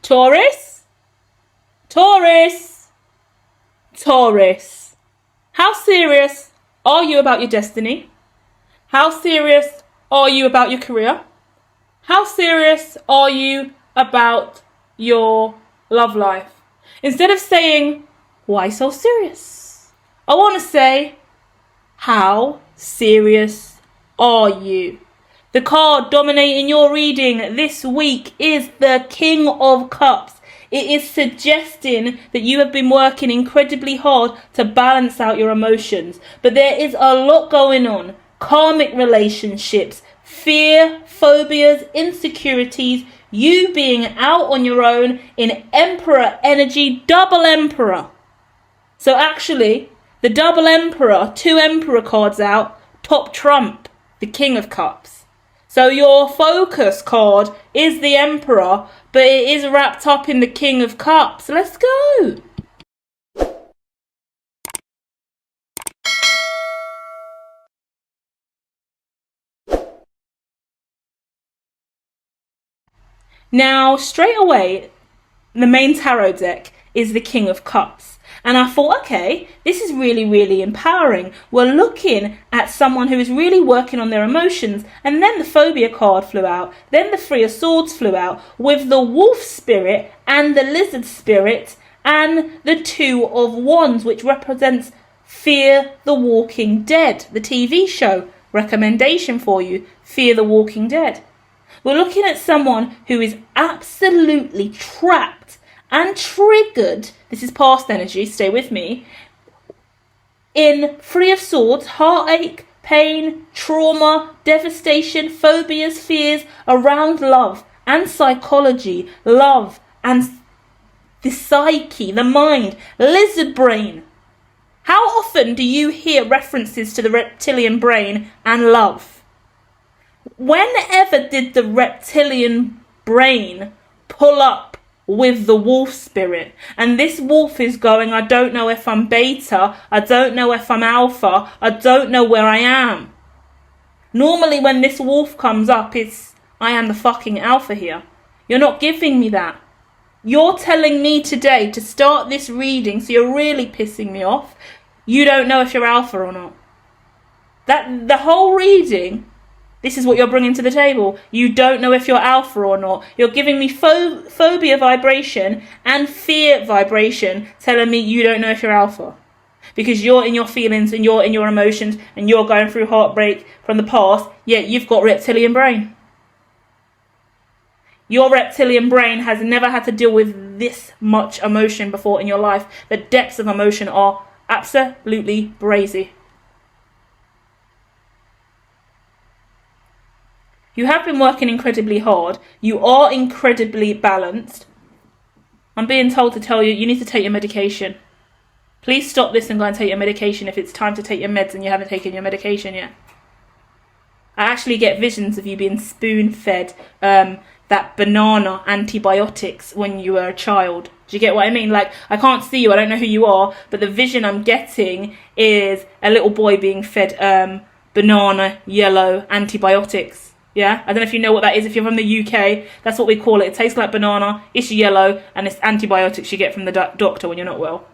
Taurus, Taurus, Taurus. How serious are you about your destiny? How serious are you about your career? How serious are you about your love life? Instead of saying, why so serious? I want to say, how serious are you? The card dominating your reading this week is the King of Cups. It is suggesting that you have been working incredibly hard to balance out your emotions. But there is a lot going on. Karmic relationships, fear, phobias, insecurities, you being out on your own in Emperor energy, double Emperor. So actually, the double Emperor, 2 Emperor cards out, top trump, the King of Cups. So your focus card is the Emperor, but it is wrapped up in the King of Cups. Let's go. Now, straight away, the main tarot deck is the King of Cups. And I thought, okay, this is really, really empowering. We're looking at someone who is really working on their emotions. And then the phobia card flew out. Then the 3 of Swords flew out with the wolf spirit and the lizard spirit and the 2 of Wands, which represents Fear the Walking Dead, the TV show. Recommendation for you, Fear the Walking Dead. We're looking at someone who is absolutely trapped and triggered, this is past energy, stay with me, in 3 of Swords, heartache, pain, trauma, devastation, phobias, fears around love and psychology, love and the psyche, the mind, lizard brain. How often do you hear references to the reptilian brain and love? Whenever did the reptilian brain pull up with the wolf spirit? And this wolf is going, I don't know if I'm beta, I don't know if I'm alpha, I don't know where I am. Normally when this wolf comes up, it's, I am the fucking alpha here. You're not giving me that. You're telling me today to start this reading, so you're really pissing me off. You don't know if you're alpha or not. That the whole reading, this is what you're bringing to the table. You don't know if you're alpha or not. You're giving me phobia vibration and fear vibration, telling me you don't know if you're alpha. Because you're in your feelings and you're in your emotions and you're going through heartbreak from the past, yet you've got reptilian brain. Your reptilian brain has never had to deal with this much emotion before in your life. The depths of emotion are absolutely brazy. You have been working incredibly hard. You are incredibly balanced. I'm being told to tell you, you need to take your medication. Please stop this and go and take your medication if it's time to take your meds and you haven't taken your medication yet. I actually get visions of you being spoon-fed that banana antibiotics when you were a child. Do you get what I mean? Like, I can't see you, I don't know who you are, but the vision I'm getting is a little boy being fed banana yellow antibiotics. Yeah, I don't know if you know what that is. If you're from the UK, that's what we call it. It tastes like banana, it's yellow, and it's antibiotics you get from the doctor when you're not well.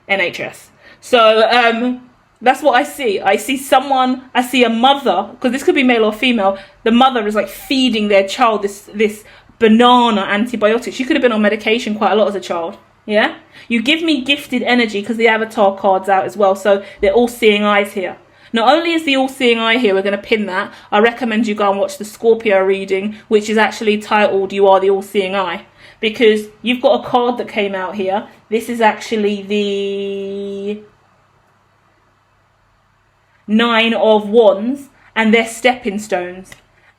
NHS. So, that's what I see. I see someone, I see a mother, because this could be male or female. The mother is like feeding their child this banana antibiotics. You could have been on medication quite a lot as a child. Yeah? You give me gifted energy because the avatar card's out as well. So they're all seeing eyes here. Not only is the all-seeing eye here, we're going to pin that. I recommend you go and watch the Scorpio reading, which is actually titled You Are the All-Seeing Eye. Because you've got a card that came out here. This is actually the 9 of Wands, and they're stepping stones.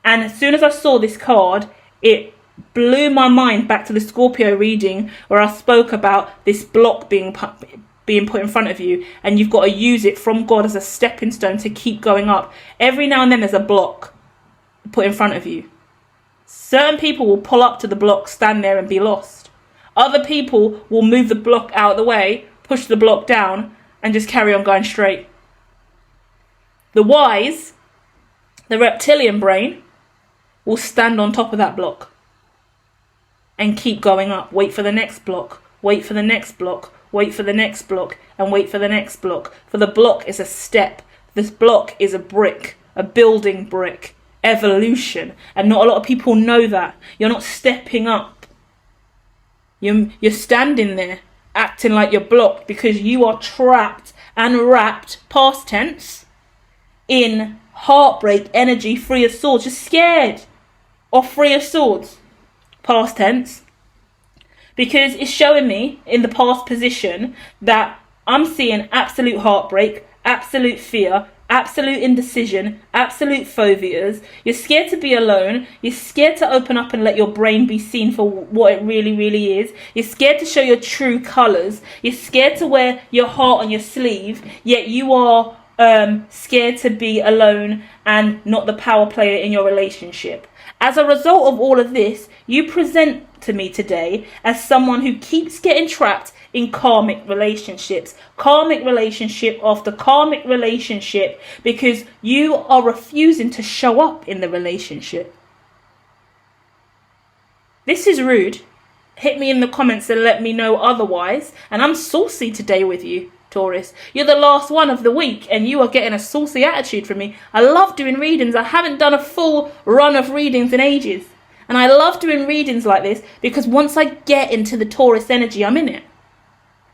And as soon as I saw this card, it blew my mind back to the Scorpio reading where I spoke about this block being put in front of you, and you've got to use it from God as a stepping stone to keep going up. Every now and then there's a block put in front of you. Certain people will pull up to the block, stand there and be lost. Other people will move the block out of the way, push the block down and just carry on going straight. The wise, the reptilian brain, will stand on top of that block. and keep going up. Wait for the next block. Wait for the next block. Wait for the next block. And wait for the next block. For the block is a step. This block is a brick. A building brick. Evolution. And not a lot of people know that. You're not stepping up. You're standing there acting like you're blocked because you are trapped and wrapped, past tense, in heartbreak, energy, Three of Swords. You're scared of Three of Swords, past tense, because it's showing me in the past position that I'm seeing absolute heartbreak, absolute fear, absolute indecision, absolute phobias. You're scared to be alone. You're scared to open up and let your brain be seen for what it really, really is. You're scared to show your true colours. You're scared to wear your heart on your sleeve, yet you are scared to be alone and not the power player in your relationship. As a result of all of this, you present to me today as someone who keeps getting trapped in karmic relationships, karmic relationship after karmic relationship, because you are refusing to show up in the relationship. This is rude. Hit me in the comments and let me know otherwise. And I'm saucy today with you, Taurus. You're the last one of the week and you are getting a saucy attitude from me. I love doing readings. I haven't done a full run of readings in ages. And I love doing readings like this because once I get into the Taurus energy, I'm in it.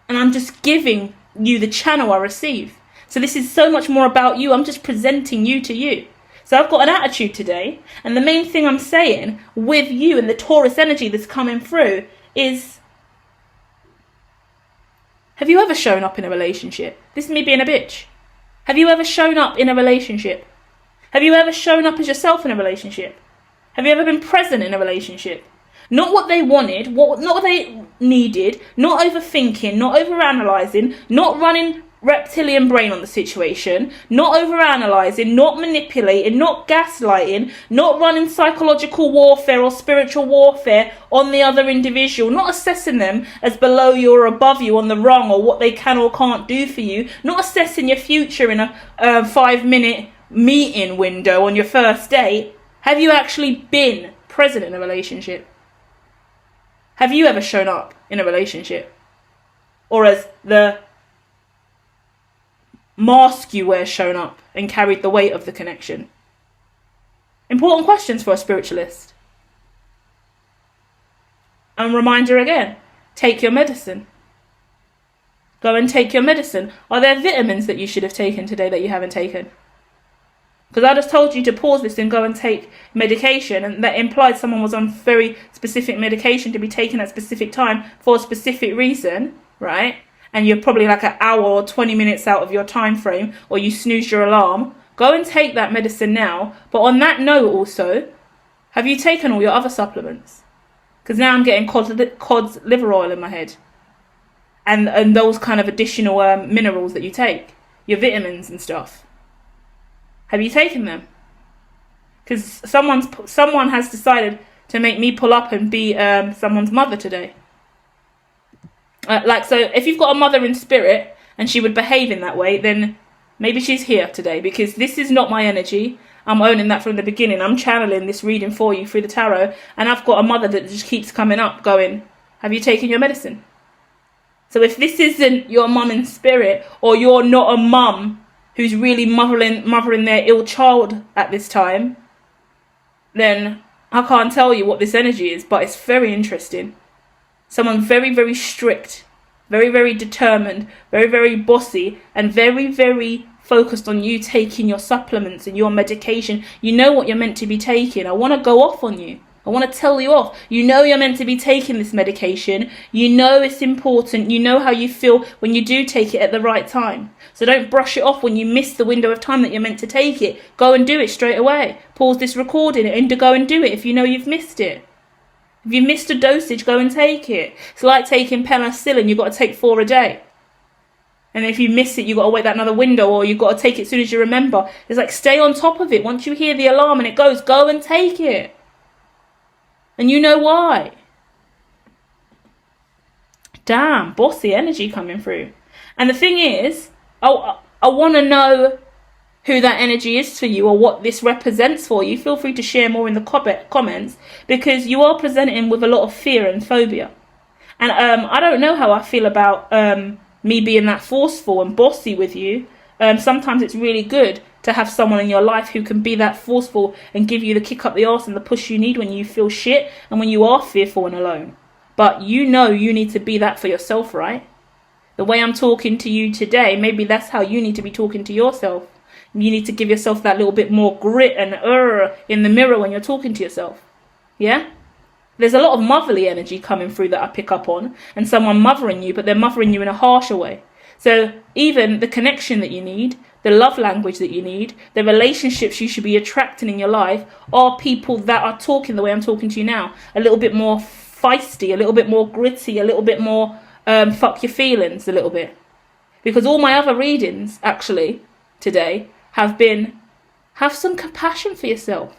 And I'm just giving you the channel I receive. So this is so much more about you. I'm just presenting you to you. So I've got an attitude today. And the main thing I'm saying with you and the Taurus energy that's coming through is, have you ever shown up in a relationship? This is me being a bitch. Have you ever shown up in a relationship? Have you ever shown up as yourself in a relationship? Have you ever been present in a relationship? Not what they wanted, not what they needed, not overthinking, not overanalyzing, not running reptilian brain on the situation, not overanalyzing, not manipulating, not gaslighting, not running psychological warfare or spiritual warfare on the other individual, not assessing them as below you or above you on the wrong or what they can or can't do for you, not assessing your future in a 5-minute meeting window on your first date. Have you actually been present in a relationship? Have you ever shown up in a relationship? Or as the mask you wear shown up and carried the weight of the connection? Important questions for a spiritualist. And reminder again, take your medicine. Go and take your medicine. Are there vitamins that you should have taken today that you haven't taken? Because I just told you to pause this and go and take medication, and that implied someone was on very specific medication to be taken at a specific time for a specific reason, right? And you're probably like an hour or 20 minutes out of your time frame, or you snoozed your alarm. Go and take that medicine now. But on that note also, have you taken all your other supplements? Because now I'm getting cod's liver oil in my head. And those kind of additional minerals that you take. Your vitamins and stuff. Have you taken them? Because someone has decided to make me pull up and be someone's mother today. So if you've got a mother in spirit and she would behave in that way, then maybe she's here today, because this is not my energy. I'm owning that from the beginning. I'm channeling this reading for you through the tarot, and I've got a mother that just keeps coming up going, have you taken your medicine? So if this isn't your mum in spirit, or you're not a mum who's really mothering their ill child at this time, then I can't tell you what this energy is, but it's very interesting. Someone very, very strict, very, very determined, very, very bossy, and very, very focused on you taking your supplements and your medication. You know what you're meant to be taking. I want to go off on you. I want to tell you off. You know you're meant to be taking this medication. You know it's important. You know how you feel when you do take it at the right time. So don't brush it off when you miss the window of time that you're meant to take it. Go and do it straight away. Pause this recording and go and do it if you know you've missed it. If you missed a dosage, go and take it. It's like taking penicillin. You've got to take 4 a day. And if you miss it, you've got to wait that another window, or you've got to take it as soon as you remember. It's like, stay on top of it. Once you hear the alarm and it goes, go and take it. And you know why. Damn, bossy energy coming through. And the thing is, I want to know who that energy is for you or what this represents for you, feel free to share more in the comments, because you are presenting with a lot of fear and phobia. And I don't know how I feel about me being that forceful and bossy with you. Sometimes it's really good to have someone in your life who can be that forceful and give you the kick up the arse and the push you need when you feel shit and when you are fearful and alone. But you know you need to be that for yourself, right? The way I'm talking to you today, maybe that's how you need to be talking to yourself. You need to give yourself that little bit more grit and in the mirror when you're talking to yourself. Yeah? There's a lot of motherly energy coming through that I pick up on, and someone mothering you, but they're mothering you in a harsher way. So even the connection that you need, the love language that you need, the relationships you should be attracting in your life are people that are talking the way I'm talking to you now. A little bit more feisty, a little bit more gritty, a little bit more fuck your feelings a little bit. Because all my other readings, actually, today, have been, have some compassion for yourself.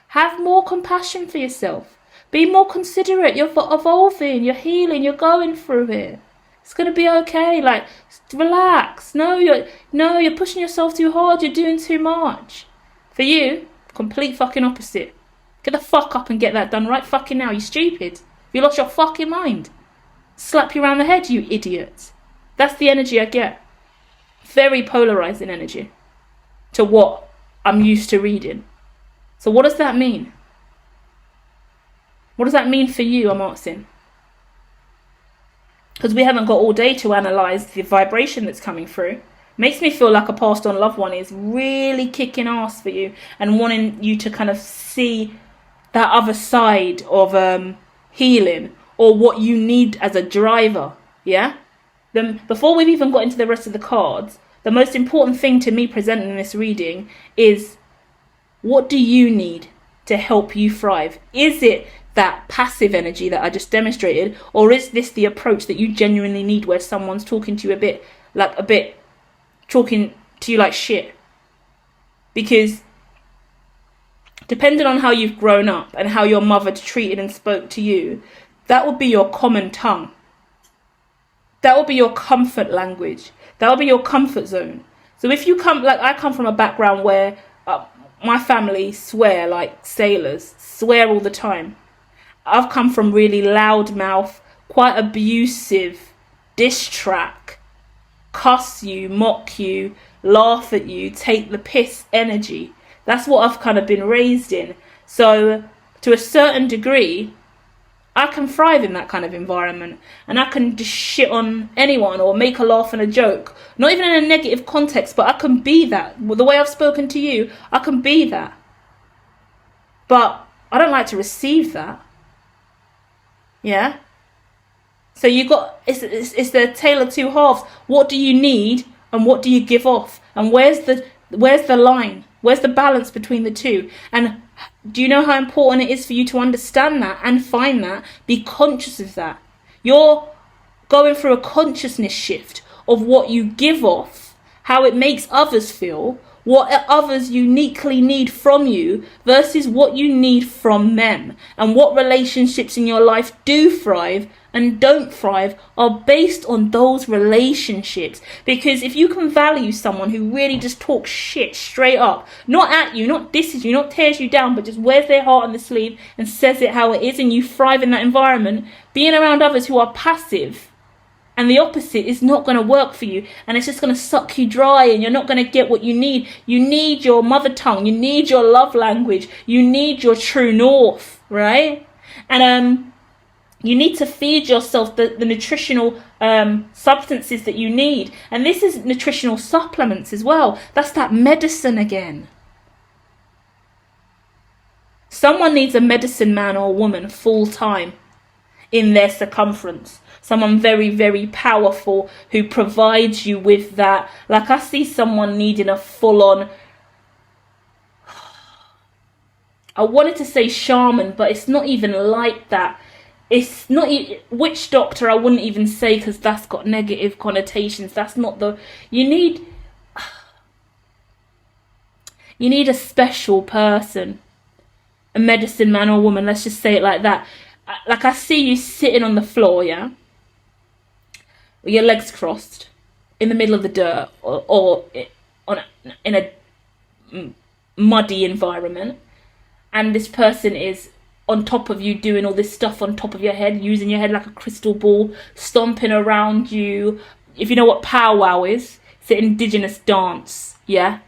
Have more compassion for yourself. Be more considerate. You're evolving, you're healing, you're going through it. It's going to be okay. Like, relax. No, you're pushing yourself too hard. You're doing too much. For you, complete fucking opposite. Get the fuck up and get that done right fucking now. You stupid. You lost your fucking mind. Slap you around the head, you idiot. That's the energy I get. Very polarizing energy to what I'm used to reading. So what does that mean? What does that mean for you, I'm asking? Because we haven't got all day to analyse the vibration that's coming through. Makes me feel like a passed on loved one is really kicking ass for you and wanting you to kind of see that other side of healing or what you need as a driver. Yeah? Then before we've even got into the rest of the cards, the most important thing to me presenting this reading is, what do you need to help you thrive? Is it that passive energy that I just demonstrated, or is this the approach that you genuinely need where someone's talking to you talking to you like shit? Because depending on how you've grown up and how your mother treated and spoke to you, that would be your common tongue. That would be your comfort language. That would be your comfort zone. So if you come, like I come from a background where my family swear like sailors, swear all the time. I've come from really loud mouth, quite abusive, diss track, cuss you, mock you, laugh at you, take the piss energy. That's what I've kind of been raised in. So to a certain degree, I can thrive in that kind of environment, and I can just shit on anyone or make a laugh and a joke. Not even in a negative context, but I can be that. The way I've spoken to you, I can be that. But I don't like to receive that. Yeah? So you got, it's the tale of two halves. What do you need and what do you give off? And where's the line? Where's the balance between the two? And do you know how important it is for you to understand that and find that? Be conscious of that. You're going through a consciousness shift of what you give off, how it makes others feel, what others uniquely need from you versus what you need from them. And what relationships in your life do thrive and don't thrive are based on those relationships. Because if you can value someone who really just talks shit straight up, not at you, not disses you, not tears you down, but just wears their heart on the sleeve and says it how it is, and you thrive in that environment, being around others who are passive and the opposite is not going to work for you, and it's just going to suck you dry, and you're not going to get what you need. You need your mother tongue, you need your love language, you need your true north, right? And you need to feed yourself the nutritional substances that you need. And this is nutritional supplements as well. That's that medicine again. Someone needs a medicine man or woman full time in their circumference. Someone very, very powerful who provides you with that. Like I see someone needing a full-on, I wanted to say shaman, but it's not even like that. It's not, witch doctor I wouldn't even say, because that's got negative connotations. That's not the, you need a special person, a medicine man or woman, let's just say it like that. Like I see you sitting on the floor, yeah, with your legs crossed in the middle of the dirt, or in a muddy environment, and this person is on top of you doing all this stuff on top of your head, using your head like a crystal ball, stomping around you. If you know what powwow is, it's an indigenous dance, yeah?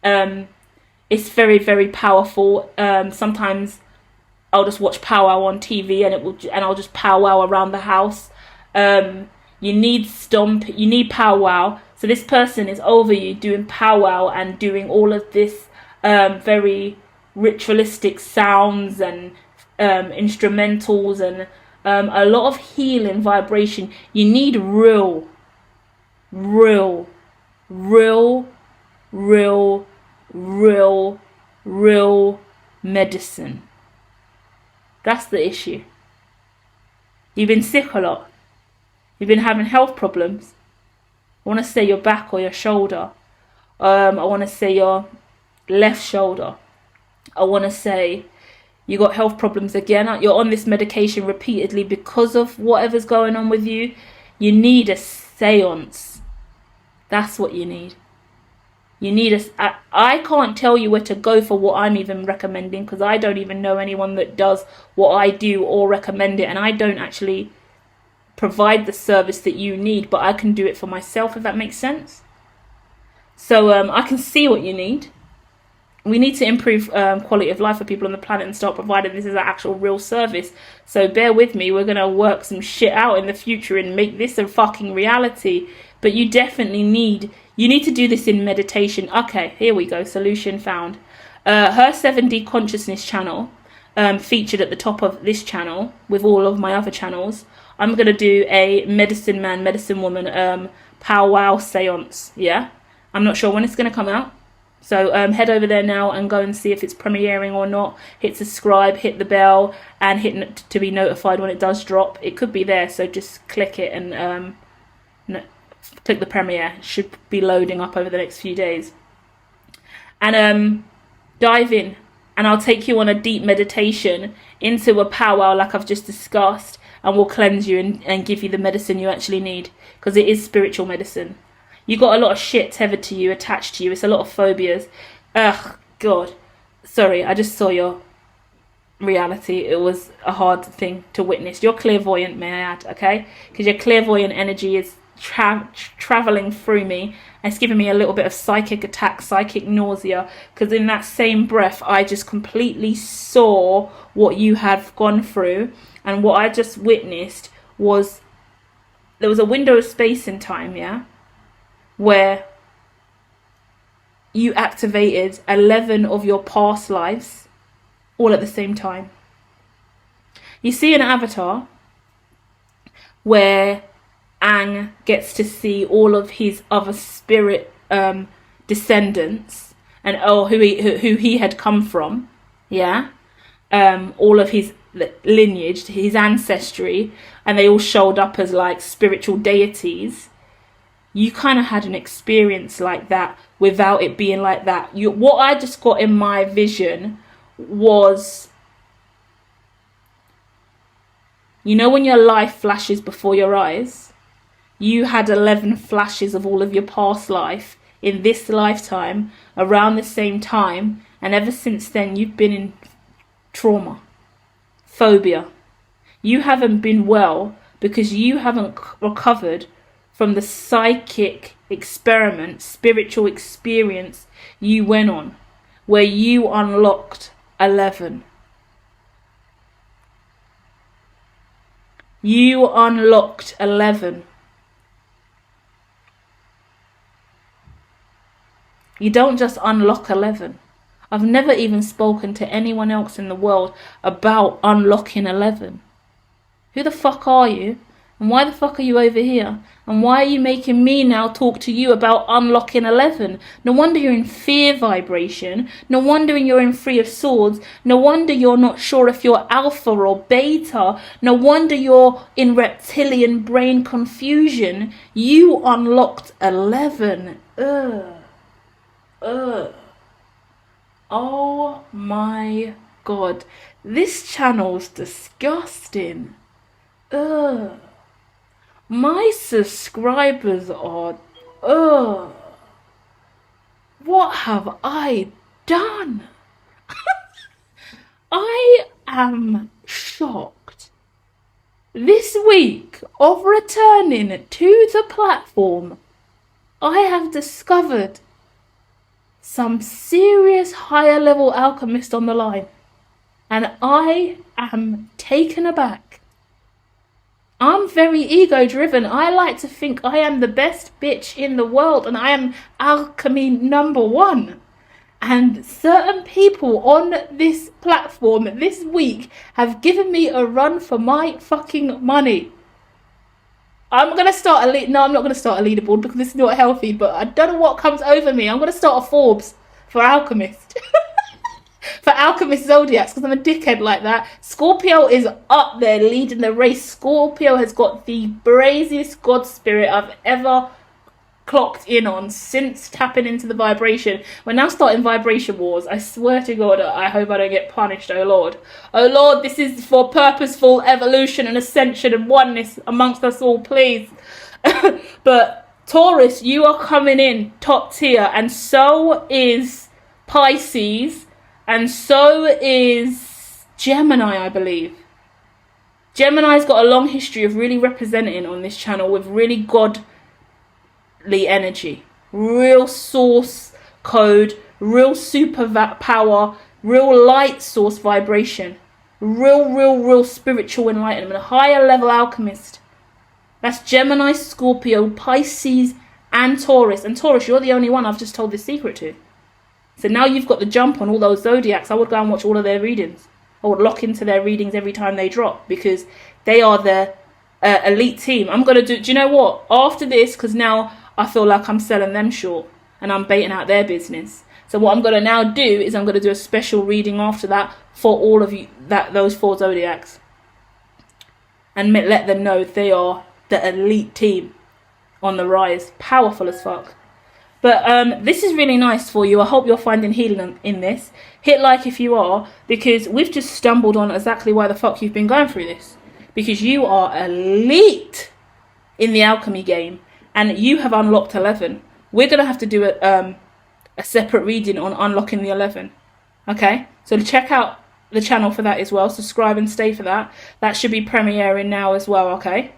It's very, very powerful. Sometimes I'll just watch powwow on TV and I'll just powwow around the house. You need you need powwow. So this person is over you doing powwow and doing all of this very ritualistic sounds and instrumentals and a lot of healing vibration. You need real medicine. That's the issue. You've been sick a lot. You've been having health problems. I want to say your back or your shoulder. I want to say your left shoulder. I want to say you got health problems again. You're on this medication repeatedly because of whatever's going on with you. You need a seance. That's what you need. You need I can't tell you where to go for what I'm even recommending, because I don't even know anyone that does what I do or recommend it, and I don't actually provide the service that you need, but I can do it for myself, if that makes sense. So I can see what you need. We need to improve quality of life for people on the planet and start providing this as an actual real service. So bear with me. We're going to work some shit out in the future and make this a fucking reality. But you definitely need to do this in meditation. Okay, here we go. Solution found. Her 7D consciousness channel featured at the top of this channel with all of my other channels. I'm going to do a medicine man, medicine woman powwow seance. Yeah, I'm not sure when it's going to come out. So head over there now and go and see if it's premiering or not. Hit subscribe, hit the bell, and hit to be notified when it does drop. It could be there, so just click it and click the premiere. It should be loading up over the next few days. And dive in, and I'll take you on a deep meditation into a powwow like I've just discussed, and we'll cleanse you and give you the medicine you actually need, because it is spiritual medicine. You got a lot of shit tethered to you, attached to you. It's a lot of phobias. Ugh, God. Sorry, I just saw your reality. It was a hard thing to witness. You're clairvoyant, may I add, okay? Because your clairvoyant energy is traveling through me. And it's giving me a little bit of psychic attack, psychic nausea. Because in that same breath, I just completely saw what you have gone through. And what I just witnessed was, there was a window of space in time, yeah? Where you activated 11 of your past lives all at the same time. You see an avatar where Aang gets to see all of his other spirit descendants and who he had come from, yeah, all of his lineage, his ancestry, and they all showed up as like spiritual deities. You kind of had an experience like that without it being like that. What I just got in my vision was, you know, when your life flashes before your eyes, you had 11 flashes of all of your past life in this lifetime around the same time, and ever since then you've been in trauma, phobia. You haven't been well because you haven't recovered from the psychic experiment, spiritual experience you went on, where you unlocked 11. You unlocked 11. You don't just unlock 11. I've never even spoken to anyone else in the world about unlocking 11. Who the fuck are you? And why the fuck are you over here? And why are you making me now talk to you about unlocking 11? No wonder you're in fear vibration. No wonder you're in Three of Swords. No wonder you're not sure if you're alpha or beta. No wonder you're in reptilian brain confusion. You unlocked 11. Oh my God. This channel's disgusting. My subscribers are, what what have I done? I am shocked. This week of returning to the platform, I have discovered some serious higher level alchemist on the line, and I am taken aback. I'm very ego driven. I like to think I am the best bitch in the world and I am alchemy #1. And certain people on this platform this week have given me a run for my fucking money. I'm going to start I'm not going to start a leaderboard because it's not healthy, but I don't know what comes over me. I'm going to start a Forbes for alchemist. For alchemist zodiacs, because I'm a dickhead like that. Scorpio is up there leading the race. Scorpio has got the braziest god spirit I've ever clocked in on since tapping into the vibration. We're now starting vibration wars. I swear to God, I hope I don't get punished, oh Lord. Oh Lord, this is for purposeful evolution and ascension and oneness amongst us all, please. But Taurus, you are coming in top tier, and so is Pisces, and so is Gemini, I believe. Gemini's got a long history of really representing on this channel with really godly energy, real source code, real super power, real light source vibration, real spiritual enlightenment, higher level alchemist. That's Gemini, Scorpio, Pisces, and Taurus. And Taurus, you're the only one I've just told this secret to. So now you've got the jump on all those zodiacs. I would go and watch all of their readings. I would lock into their readings every time they drop, because they are the elite team. I'm going to do you know what? After this, because now I feel like I'm selling them short and I'm baiting out their business. So what I'm going to now do is I'm going to do a special reading after that for all of you, those 4 zodiacs. And let them know they are the elite team on the rise. Powerful as fuck. But this is really nice for you. I hope you're finding healing in this. Hit like if you are, because we've just stumbled on exactly why the fuck you've been going through this. Because you are elite in the alchemy game, and you have unlocked 11. We're going to have to do a separate reading on unlocking the 11. Okay? So check out the channel for that as well. Subscribe and stay for that. That should be premiering now as well, okay?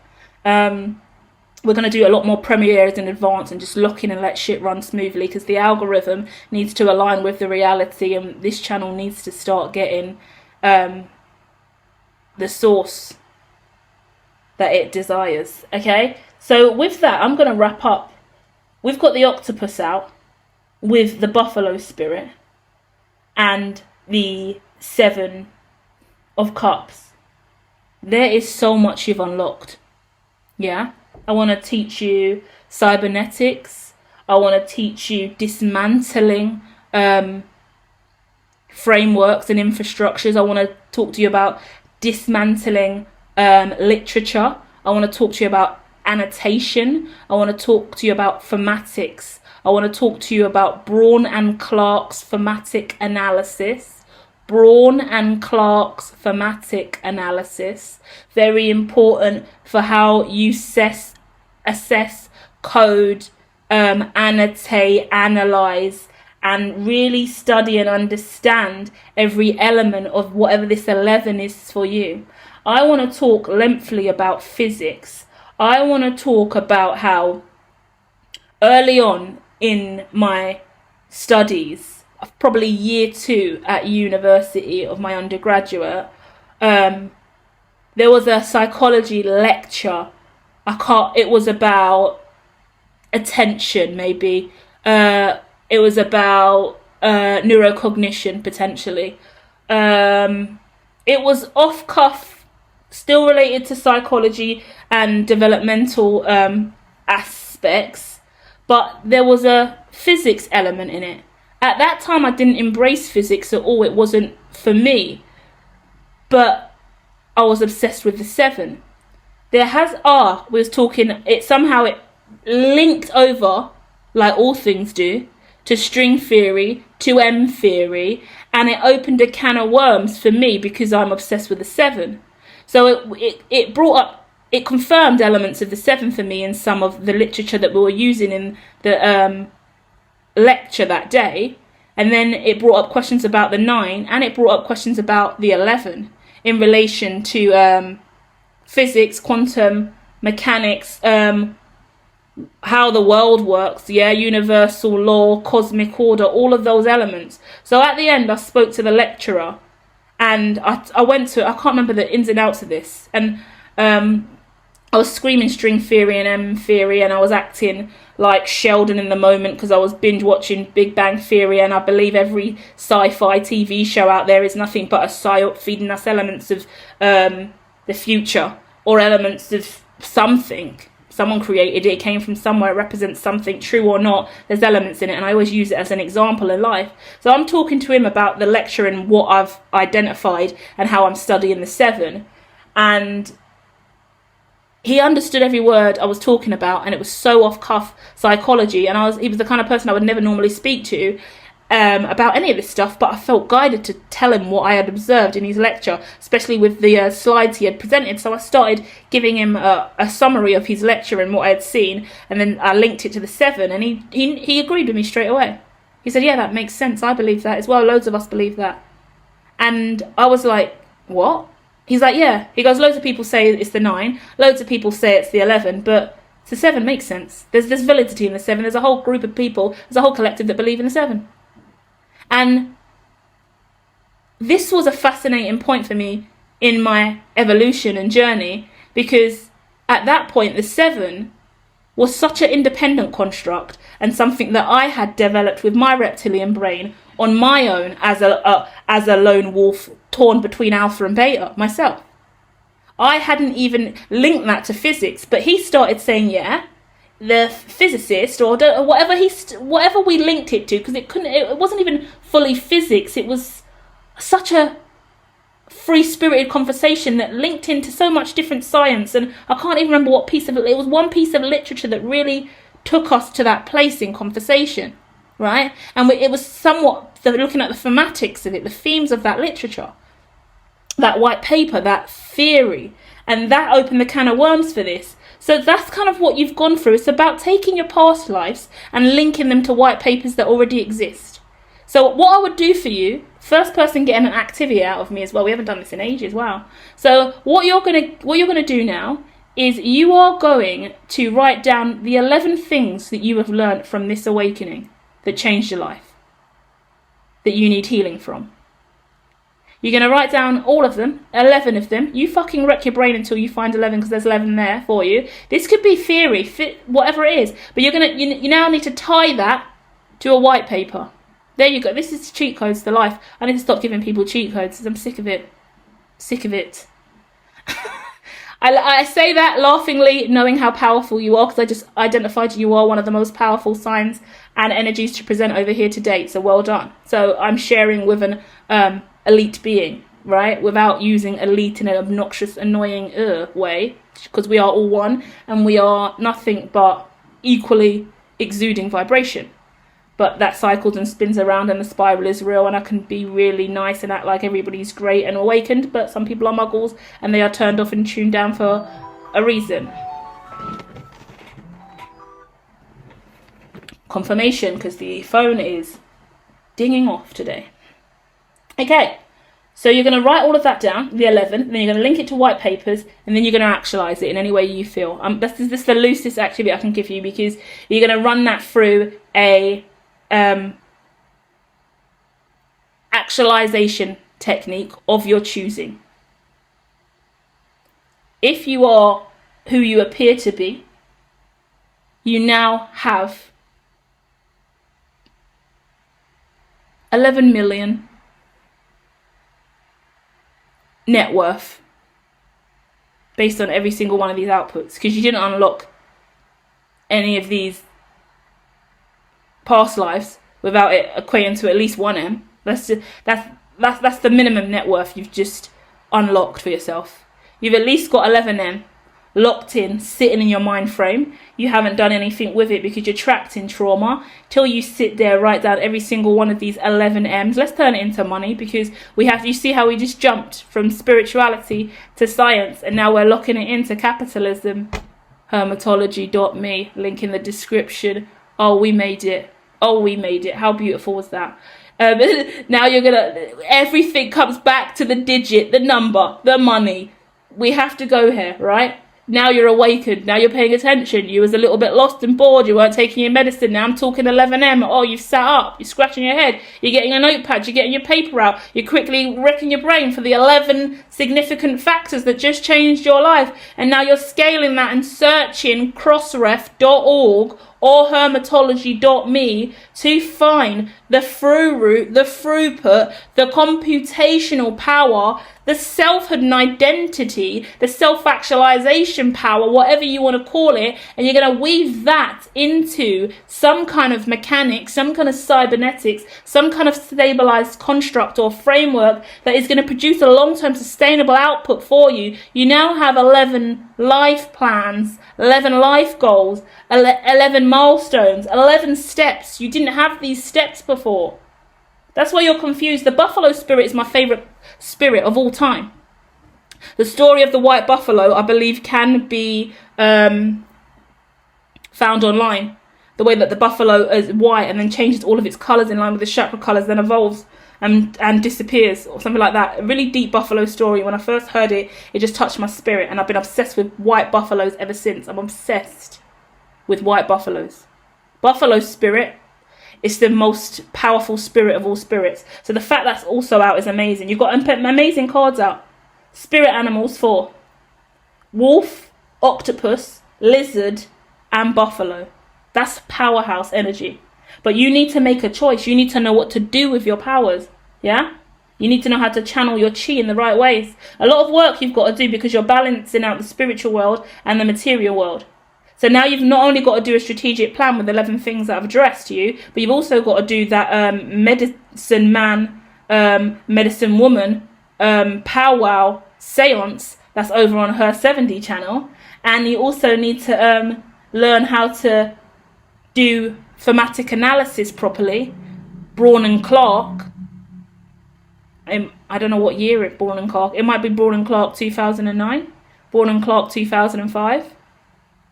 We're going to do a lot more premieres in advance and just lock in and let shit run smoothly, because the algorithm needs to align with the reality, and this channel needs to start getting the source that it desires. Okay, so with that, I'm going to wrap up. We've got the octopus out with the buffalo spirit and the 7 of cups. There is so much you've unlocked. Yeah, I want to teach you cybernetics. I want to teach you dismantling frameworks and infrastructures. I want to talk to you about dismantling literature. I want to talk to you about annotation. I want to talk to you about thematics. I want to talk to you about Braun and Clark's thematic analysis. Braun and Clark's thematic analysis. Very important for how you assess, code, annotate, analyze, and really study and understand every element of whatever this 11 is for you. I want to talk lengthily about physics. I want to talk about how early on in my studies, probably year 2 at university of my undergraduate, there was a psychology lecture. It was about attention, maybe. It was about neurocognition, potentially. It was off cuff, still related to psychology and developmental aspects, but there was a physics element in it. At that time, I didn't embrace physics at all. It wasn't for me. But I was obsessed with the 7. We was talking, it linked over, like all things do, to string theory, to M theory, and it opened a can of worms for me because I'm obsessed with the 7. So it confirmed elements of the 7 for me in some of the literature that we were using in the lecture that day, and then it brought up questions about the 9, and it brought up questions about the 11 in relation to physics, quantum mechanics, how the world works, universal law, cosmic order, all of those elements. So at the end, I spoke to the lecturer, and I went to, I can't remember the ins and outs of this, and I was screaming string theory and M theory, and I was acting like Sheldon in the moment because I was binge watching Big Bang Theory, and I believe every sci-fi TV show out there is nothing but a psyop feeding us elements of the future, or elements of something. Someone created it, it came from somewhere, it represents something, true or not, there's elements in it, and I always use it as an example in life. So I'm talking to him about the lecture and what I've identified and how I'm studying the 7, and he understood every word I was talking about, and it was so off-cuff psychology, and he was the kind of person I would never normally speak to about any of this stuff, but I felt guided to tell him what I had observed in his lecture, especially with the slides he had presented. So I started giving him a summary of his lecture and what I had seen, and then I linked it to the 7, and he agreed with me straight away. He said, yeah, that makes sense, I believe that as well, loads of us believe that. And I was like, what? He's like, yeah. He goes, loads of people say it's the 9, loads of people say it's the 11, but the 7 makes sense. There's validity in the 7. There's a whole group of people, there's a whole collective that believe in the 7. And this was a fascinating point for me in my evolution and journey, because at that point, the 7 was such an independent construct and something that I had developed with my reptilian brain on my own as a lone wolf torn between alpha and beta myself. I hadn't even linked that to physics, but he started saying, yeah, the physicist or whatever we linked it to, because it wasn't even fully physics. It was such a free-spirited conversation that linked into so much different science, and I can't even remember what piece of it. It was one piece of literature that really took us to that place in conversation, right? And it was somewhat looking at the thematics of it, the themes of that literature, that white paper, that theory, and that opened the can of worms for this. So that's kind of what you've gone through. It's about taking your past lives and linking them to white papers that already exist. So what I would do for you, first person getting an activity out of me as well. We haven't done this in ages. Wow. So what you're gonna do now is you are going to write down the 11 things that you have learned from this awakening that changed your life, that you need healing from. You're going to write down all of them, 11 of them. You fucking wreck your brain until you find 11, because there's 11 there for you. This could be theory, whatever it is. But you now need to tie that to a white paper. There you go. This is cheat codes to life. I need to stop giving people cheat codes because I'm sick of it. Sick of it. I say that laughingly, knowing how powerful you are, because I just identified you are one of the most powerful signs and energies to present over here to date. So well done. So I'm sharing with an elite being, right? Without using elite in an obnoxious, annoying way, because we are all one and we are nothing but equally exuding vibration. But that cycles and spins around, and the spiral is real, and I can be really nice and act like everybody's great and awakened, but some people are muggles and they are turned off and tuned down for a reason. Confirmation, because the phone is dinging off today. Okay, so you're going to write all of that down, the 11, and then you're going to link it to white papers, and then you're going to actualize it in any way you feel. This is the loosest activity I can give you, because you're going to run that through a actualization technique of your choosing. If you are who you appear to be, you now have 11 million net worth based on every single one of these outputs, because you didn't unlock any of these past lives without it equating to at least 1M. That's the minimum net worth you've just unlocked for yourself. You've at least got 11M locked in, sitting in your mind frame. You haven't done anything with it because you're trapped in trauma. Till you sit there, write down every single one of these 11Ms. Let's turn it into money, because you see how we just jumped from spirituality to science, and now we're locking it into capitalism. Hermitology.me, link in the description. Oh, we made it. Oh, we made it. How beautiful was that? Now everything comes back to the digit, the number, the money. We have to go here, right? Now you're awakened. Now you're paying attention. You was a little bit lost and bored. You weren't taking your medicine. Now I'm talking 11M. Oh, you've sat up. You're scratching your head. You're getting a notepad. You're getting your paper out. You're quickly wrecking your brain for the 11 significant factors that just changed your life. And now you're scaling that and searching crossref.org or hermitology.me to find the through root, the throughput, the computational power, the selfhood and identity, the self-actualization power, whatever you want to call it, and you're going to weave that into some kind of mechanics, some kind of cybernetics, some kind of stabilized construct or framework that is going to produce a long-term sustainable output for you. You now have 11 life plans, 11 life goals, 11 milestones, 11 steps. You didn't have these steps before. That's why you're confused. The buffalo spirit is my favorite spirit of all time. The story of the white buffalo, I believe, can be found online. The way that the buffalo is white and then changes all of its colours in line with the chakra colours, then evolves and disappears, or something like that. A really deep buffalo story. When I first heard it, it just touched my spirit, and I've been obsessed with white buffaloes ever since. I'm obsessed with white buffaloes. Buffalo spirit is the most powerful spirit of all spirits. So the fact that's also out is amazing. You've got amazing cards out. Spirit animals for wolf, octopus, lizard, and buffalo. That's powerhouse energy. But you need to make a choice. You need to know what to do with your powers. Yeah? You need to know how to channel your chi in the right ways. A lot of work you've got to do because you're balancing out the spiritual world and the material world. So now you've not only got to do a strategic plan with 11 things that I've addressed to you, but you've also got to do that medicine man, medicine woman, powwow seance that's over on her 70 channel. And you also need to learn how to do thematic analysis properly. Braun and Clark. I don't know what year it Braun and Clark. It might be Braun and Clark 2009. Braun and Clark 2005.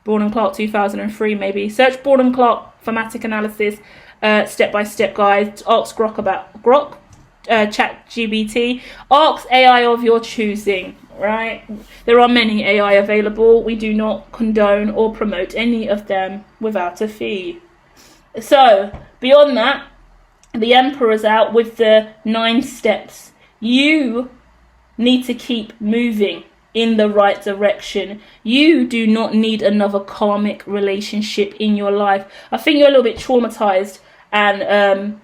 Braun and Clark 2003 maybe. Search Braun and Clark thematic analysis, step-by-step guide. Ask Grok, ChatGPT. Ask AI of your choosing, right? There are many AI available. We do not condone or promote any of them without a fee. So, beyond that, the Emperor's out with the 9 steps. You need to keep moving in the right direction. You do not need another karmic relationship in your life. I think you're a little bit traumatized and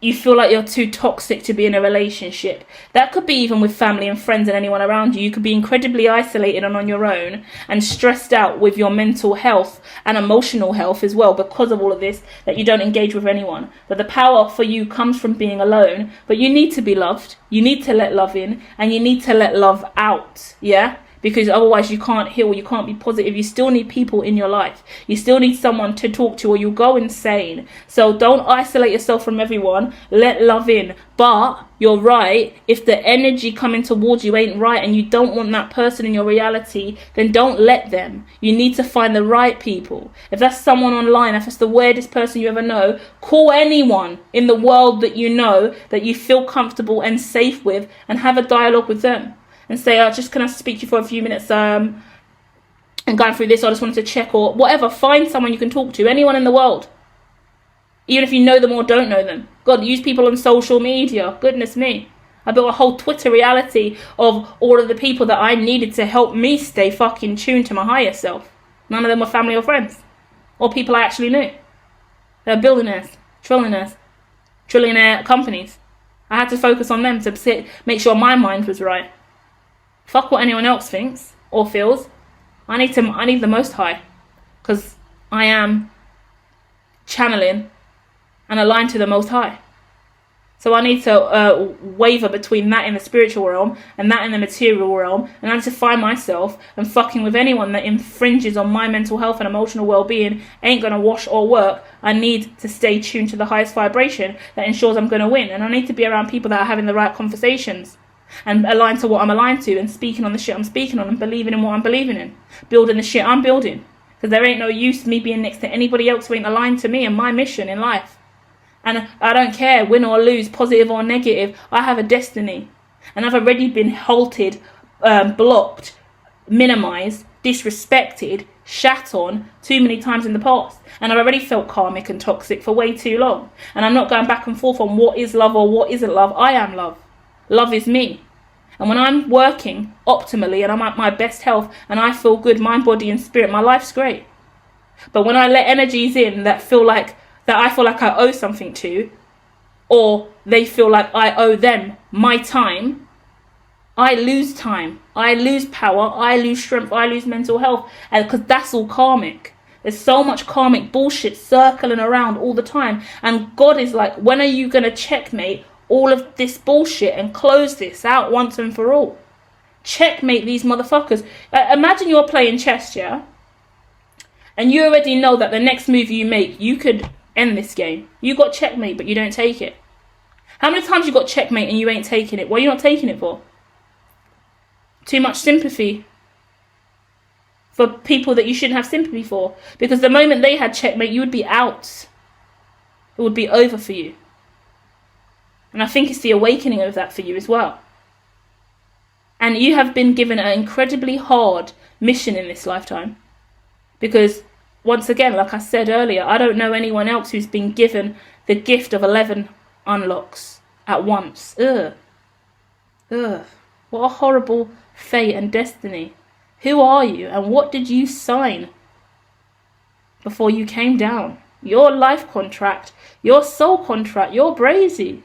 you feel like you're too toxic to be in a relationship. That could be even with family and friends and anyone around you. You could be incredibly isolated and on your own and stressed out with your mental health and emotional health as well because of all of this, that you don't engage with anyone. But the power for you comes from being alone. But you need to be loved. You need to let love in and you need to let love out. Yeah? Because otherwise you can't heal, you can't be positive. You still need people in your life. You still need someone to talk to or you'll go insane. So don't isolate yourself from everyone. Let love in. But you're right, if the energy coming towards you ain't right and you don't want that person in your reality, then don't let them. You need to find the right people. If that's someone online, if it's the weirdest person you ever know, call anyone in the world that you know that you feel comfortable and safe with and have a dialogue with them. And say, just can I speak to you for a few minutes and going through this, I just wanted to check or whatever. Find someone you can talk to, anyone in the world. Even if you know them or don't know them. God, use people on social media. Goodness me. I built a whole Twitter reality of all of the people that I needed to help me stay fucking tuned to my higher self. None of them were family or friends. Or people I actually knew. They're billionaires, trillionaire companies. I had to focus on them to make sure my mind was right. Fuck what anyone else thinks or feels. I need the Most High, because I am channeling and aligned to the Most High. So I need to waver between that in the spiritual realm and that in the material realm, and I need to find myself, and fucking with anyone that infringes on my mental health and emotional well-being ain't gonna wash or work. I need to stay tuned to the highest vibration that ensures I'm gonna win, and I need to be around people that are having the right conversations and aligned to what I'm aligned to, and speaking on the shit I'm speaking on, and believing in what I'm believing in, building the shit I'm building. Because there ain't no use me being next to anybody else who ain't aligned to me and my mission in life. And I don't care, win or lose, positive or negative. I have a destiny. And I've already been halted, blocked, minimized, disrespected, shat on too many times in the past. And I've already felt karmic and toxic for way too long. And I'm not going back and forth on what is love or what isn't love. I am love. Love is me. And when I'm working optimally and I'm at my best health and I feel good, mind, body and spirit, my life's great. But when I let energies in that I feel like I owe something to, or they feel like I owe them my time, I lose time, I lose power, I lose strength, I lose mental health, and because that's all karmic. There's so much karmic bullshit circling around all the time, and God is like, when are you going to checkmate all of this bullshit and close this out once and for all? Checkmate these motherfuckers. Imagine you're playing chess, yeah? And you already know that the next move you make, you could end this game. You got checkmate, but you don't take it. How many times you got checkmate and you ain't taking it? What are you not taking it for? Too much sympathy for people that you shouldn't have sympathy for. Because the moment they had checkmate, you would be out. It would be over for you. And I think it's the awakening of that for you as well. And you have been given an incredibly hard mission in this lifetime. Because, once again, like I said earlier, I don't know anyone else who's been given the gift of 11 unlocks at once. Ugh. What a horrible fate and destiny. Who are you and what did you sign before you came down? Your life contract, your soul contract, your brazy.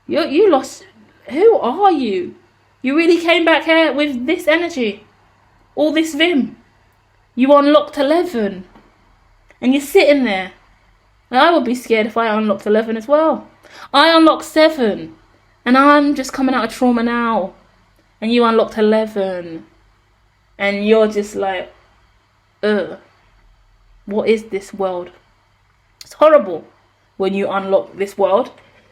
You lost. Who are you? You really came back here with this energy. All this vim. You unlocked 11. And you're sitting there. And I would be scared if I unlocked 11 as well. I unlocked 7. And I'm just coming out of trauma now. And you unlocked 11. And you're just like, ugh. What is this world? It's horrible when you unlock this world.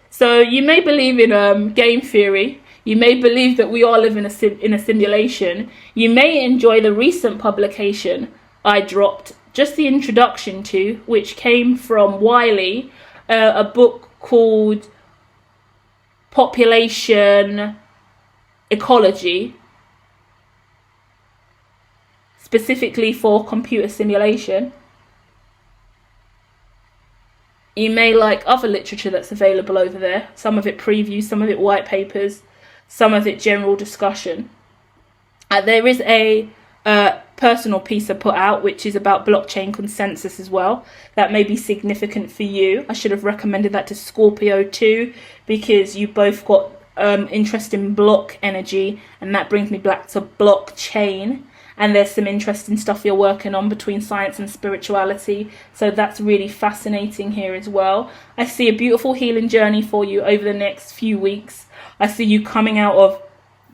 So you may believe in game theory. You may believe that we are living in a simulation. You may enjoy the recent publication I dropped, just the introduction to, which came from Wiley, a book called Population Ecology, specifically for computer simulation. You may like other literature that's available over there. Some of it previews, some of it white papers, some of it general discussion. There is a personal piece I put out, which is about blockchain consensus as well. That may be significant for you. I should have recommended that to Scorpio too, because you both got interest in block energy, and that brings me back to blockchain. And there's some interesting stuff you're working on between science and spirituality. So that's really fascinating here as well. I see a beautiful healing journey for you over the next few weeks. I see you coming out of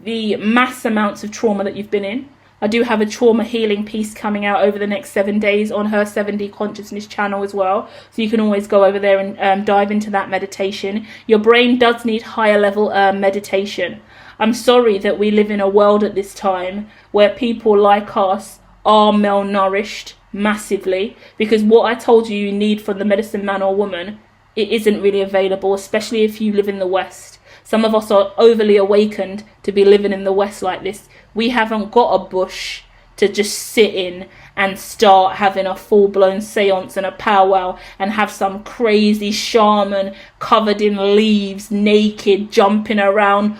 the mass amounts of trauma that you've been in. I do have a trauma healing piece coming out over the next 7 days on her 7D Consciousness channel as well. So you can always go over there and dive into that meditation. Your brain does need higher level meditation. I'm sorry that we live in a world at this time where people like us are malnourished massively, because what I told you need from the medicine man or woman, it isn't really available, especially if you live in the West. Some of us are overly awakened to be living in the West like this. We haven't got a bush to just sit in and start having a full-blown seance and a powwow and have some crazy shaman covered in leaves, naked, jumping around,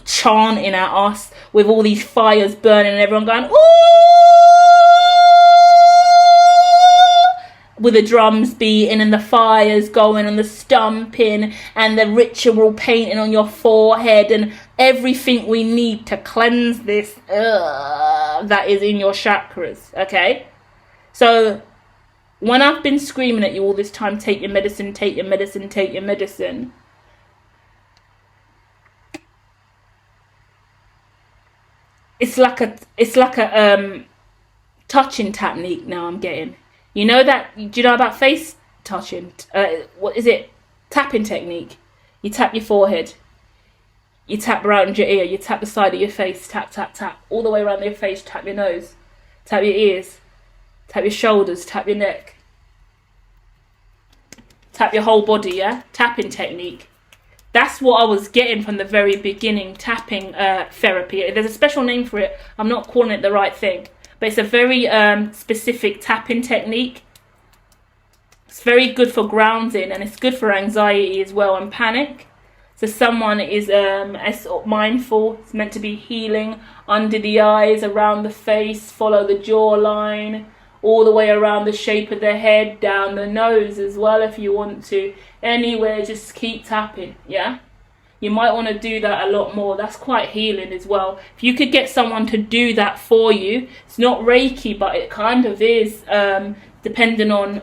chanting at us with all these fires burning and everyone going, ooh, with the drums beating and the fires going and the stumping and the ritual painting on your forehead and everything we need to cleanse this that is in your chakras. Okay, so when I've been screaming at you all this time, take your medicine, take your medicine, take your medicine, it's like a touching technique now I'm getting. You know that, do you know about face touching? What is it? Tapping technique. You tap your forehead. You tap around your ear. You tap the side of your face. Tap, tap, tap. All the way around your face. Tap your nose. Tap your ears. Tap your shoulders, tap your neck. Tap your whole body, yeah? Tapping technique. That's what I was getting from the very beginning, tapping therapy. There's a special name for it. I'm not calling it the right thing. But it's a very specific tapping technique. It's very good for grounding, and it's good for anxiety as well, and panic. So someone is mindful. It's meant to be healing under the eyes, around the face, follow the jawline, all the way around the shape of the head, down the nose as well if you want to. Anywhere, just keep tapping, yeah? You might want to do that a lot more. That's quite healing as well. If you could get someone to do that for you, it's not Reiki, but it kind of is, depending on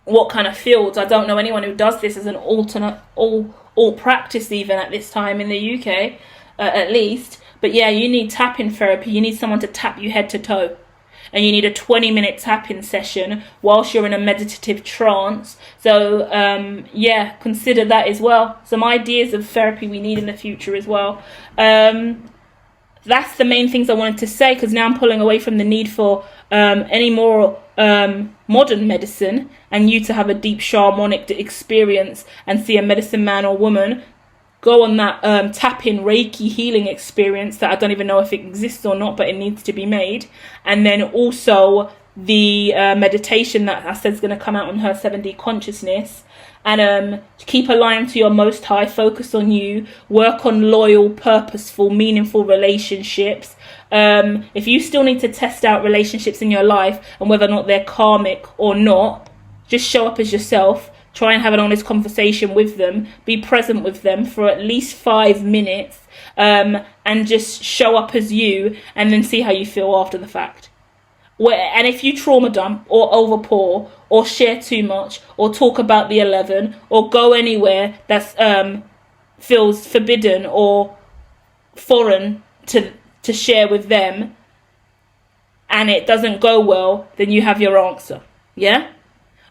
what kind of fields. I don't know anyone who does this as an alternate, all practice even at this time in the UK, at least. But yeah, you need tapping therapy. You need someone to tap you head to toe. And you need a 20-minute tapping session whilst you're in a meditative trance. So, yeah, consider that as well. Some ideas of therapy we need in the future as well. That's the main things I wanted to say, because now I'm pulling away from the need for any more modern medicine and you to have a deep shamanic experience and see a medicine man or woman go on that tapping Reiki healing experience that I don't even know if it exists or not, but it needs to be made. And then also the meditation that I said is going to come out on her 7D consciousness. And keep aligned to your Most High, focus on you, work on loyal, purposeful, meaningful relationships. If you still need to test out relationships in your life and whether or not they're karmic or not, just show up as yourself. Try and have an honest conversation with them. Be present with them for at least 5 minutes. And just show up as you and then see how you feel after the fact. And if you trauma dump or overpour or share too much or talk about the 11 or go anywhere that's feels forbidden or foreign to share with them and it doesn't go well, then you have your answer. Yeah?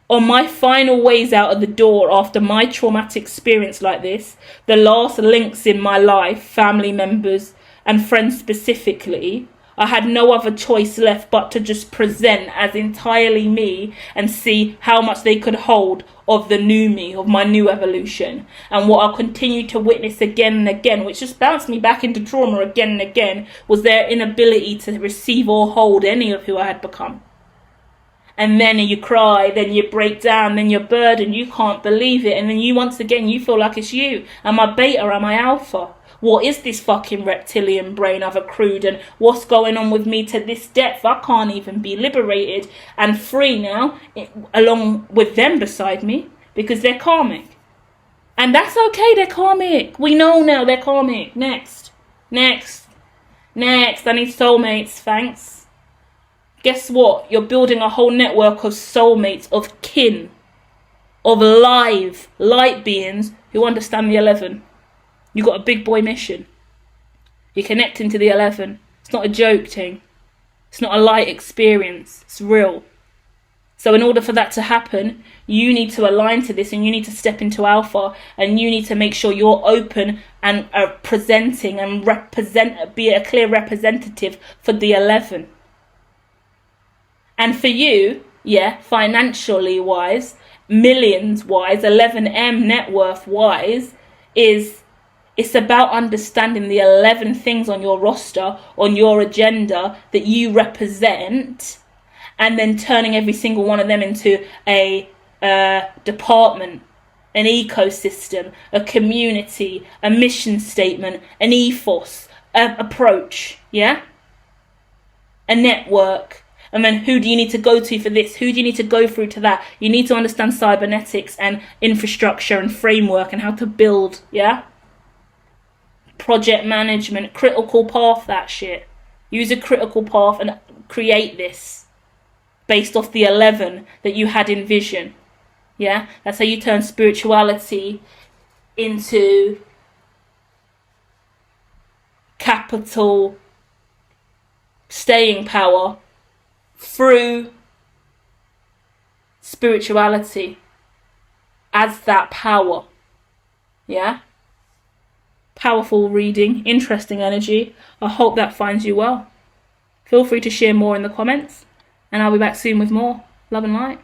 On my final ways out of the door after my traumatic experience like this, the last links in my life, family members and friends specifically, I had no other choice left but to just present as entirely me and see how much they could hold of the new me, of my new evolution. And what I'll continue to witness again and again, which just bounced me back into trauma again and again, was their inability to receive or hold any of who I had become. And then you cry, then you break down, then you're burdened, you can't believe it. And then you, once again, you feel like it's you. Am I beta, am I alpha? What is this fucking reptilian brain I've accrued? And what's going on with me to this depth? I can't even be liberated and free now, along with them beside me, because they're karmic. And that's okay, they're karmic. We know now they're karmic. Next. I need soulmates, thanks. Guess what? You're building a whole network of soulmates, of kin, of live light beings who understand the 11. You got a big boy mission. You're connecting to the 11. It's not a joke thing. It's not a light experience. It's real. So in order for that to happen, you need to align to this and you need to step into alpha and you need to make sure you're open and are presenting and be a clear representative for the 11. And for you, yeah, financially wise, millions wise, 11M net worth wise, it's about understanding the 11 things on your roster, on your agenda that you represent, and then turning every single one of them into a department, an ecosystem, a community, a mission statement, an ethos, an approach, yeah? A network. And then who do you need to go to for this? Who do you need to go through to that? You need to understand cybernetics and infrastructure and framework and how to build, yeah? Project management, critical path, that shit. Use a critical path and create this based off the 11 that you had in vision. Yeah? That's how you turn spirituality into capital staying power through spirituality as that power. Yeah? Powerful reading, interesting energy. I hope that finds you well. Feel free to share more in the comments. and I'll be back soon with more love and light.